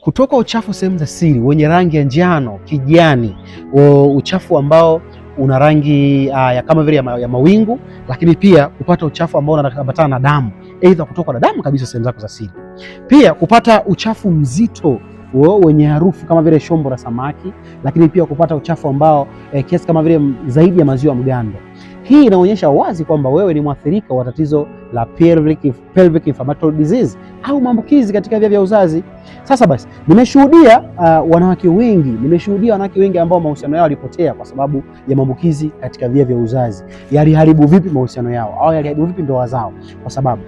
Kutoka uchafu sehemu za siri wenye rangi ya njano, kijani, uchafu ambao una rangi ya kama vile ya mawingu, lakini pia kupata uchafu ambao unaambatana na damu, aidha kutoka na damu kabisa sehemu zako za siri. Pia kupata uchafu mzito wenye harufu kama vile shombo la samaki, lakini pia kupata uchafu ambao kiasi kama vile zaidi ya maziwa mgando. Hii inaonyesha wazi kwamba wewe ni mwathirika wa tatizo la pelvic inflammatory disease au maambukizi katika via vya uzazi. Sasa basi, nimeshuhudia wanawake wengi ambao mahusiano yao yalipotea kwa sababu ya maambukizi katika via vya uzazi. Yaliharibu vipi mahusiano yao au yaliharibu vipi ndoa zao? Kwa sababu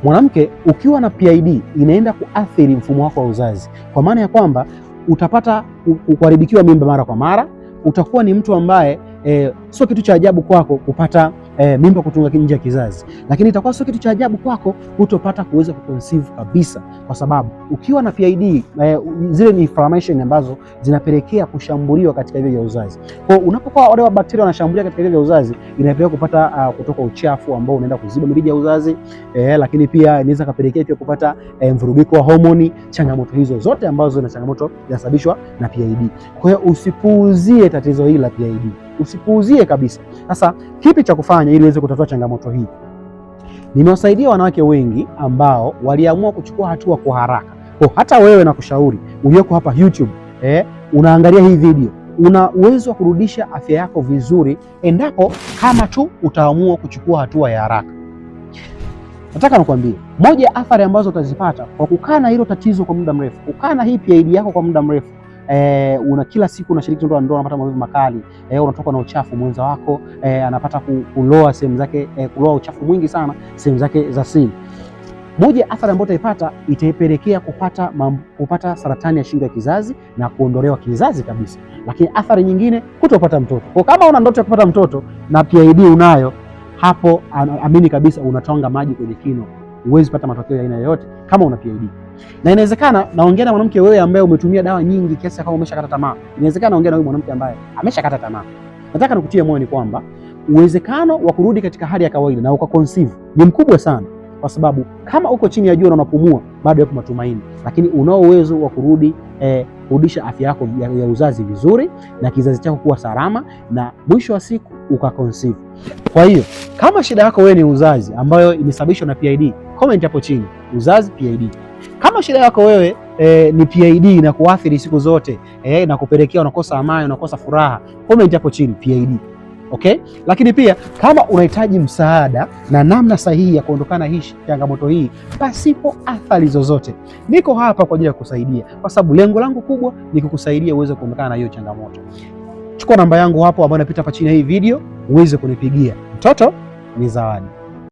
mwanamke ukiwa na PID inaenda kuathiri mfumo wako wa uzazi, kwa maana ya kwamba utapata kuharibikiwa mimba mara kwa mara. Utakuwa ni mtu ambaye sio kitu cha ajabu kwako kupata mimba kutunga nje ya kizazi, lakini itakuwa sio kitu cha ajabu kwako hutopata kuweza kuconceive kabisa, kwa sababu ukiwa na PID zile ni inflammation ambazo zinapelekea kushambuliwa katika via vya uzazi. Kwa unapokuwa wale wa bakteria wanashambulia katika via vya uzazi, inapelekea kupata kutoka uchafu ambao unaenda kuziba mirija ya uzazi, lakini pia inaweza kapelekea pia kupata mvurugiko wa homoni. Changamoto hizo zote ambazo na changamoto zinasababishwa na PID. Kwa hiyo usipuuzie tatizo hili la PID. Usipuuzie kabisa. Sasa kipi cha kufanya ili uweze kutatua changamoto hii? Nimewasaidia wanawake wengi ambao waliamua kuchukua hatua kwa haraka. Kwa hata wewe nakushauri ulioko hapa YouTube, unaangalia hii video, una uwezo wa kurudisha afya yako vizuri endapo kama tu utaamua kuchukua hatua ya haraka. Nataka nikwambie, moja ya athari ambazo utazipata kwa kukaa na hilo tatizo kwa muda mrefu, kukaa na hii PID yako kwa muda mrefu, una kila siku unashiriki ndoa, unapata maumivu makali, unatoka na uchafu, mwenza wako anapata kuloa sehemu zake, kuloa uchafu mwingi sana sehemu zake za siri. Moja ya athari ambayo utaipata, itaipelekea kupata saratani ya shingo ya kizazi na kuondolewa kizazi kabisa. Lakini athari nyingine, kutopata mtoto. Kwa kama una ndoto ya kupata mtoto na PID unayo, hapo amini kabisa unatonga maji kwenye kino. Huwezi pata matokeo ya aina yoyote kama una PID. Na inawezekana naongea na mwanamke wewe ambaye umetumia dawa nyingi kiasi kama umeshakata tamaa. Inawezekana naongea na wewe mwanamke ambaye ameshakata tamaa. Nataka nikutie moyo ni kwamba uwezekano wa kurudi katika hali ya kawaida na ukaconceive ni mkubwa sana, kwa sababu kama uko chini ya jua na unapumua bado yapo matumaini, lakini unao uwezo wa kurudisha afya yako ya uzazi vizuri na kizazi chako kuwa salama na mwisho wa siku ukaconceive. Kwa hiyo kama shida yako wewe ni uzazi ambayo imesababishwa na PID, comment hapo chini uzazi PID. Kama shida yako wewe ni PID na kuathiri siku zote na kupelekea unakosa amani, unakosa furaha, comment hapo chini PID. Okay? Lakini pia kama unahitaji msaada na namna sahihi ya kuondokana hii changamoto hii pasipo athari zozote, niko hapa kwa ajili ya kusaidia, kwa sababu lengo langu kubwa ni kukusaidia uweze kuondokana na hiyo changamoto. Chukua namba yangu hapo ambayo inapita hapa chini ya hii video uweze kunipigia. Mtoto ni zawadi.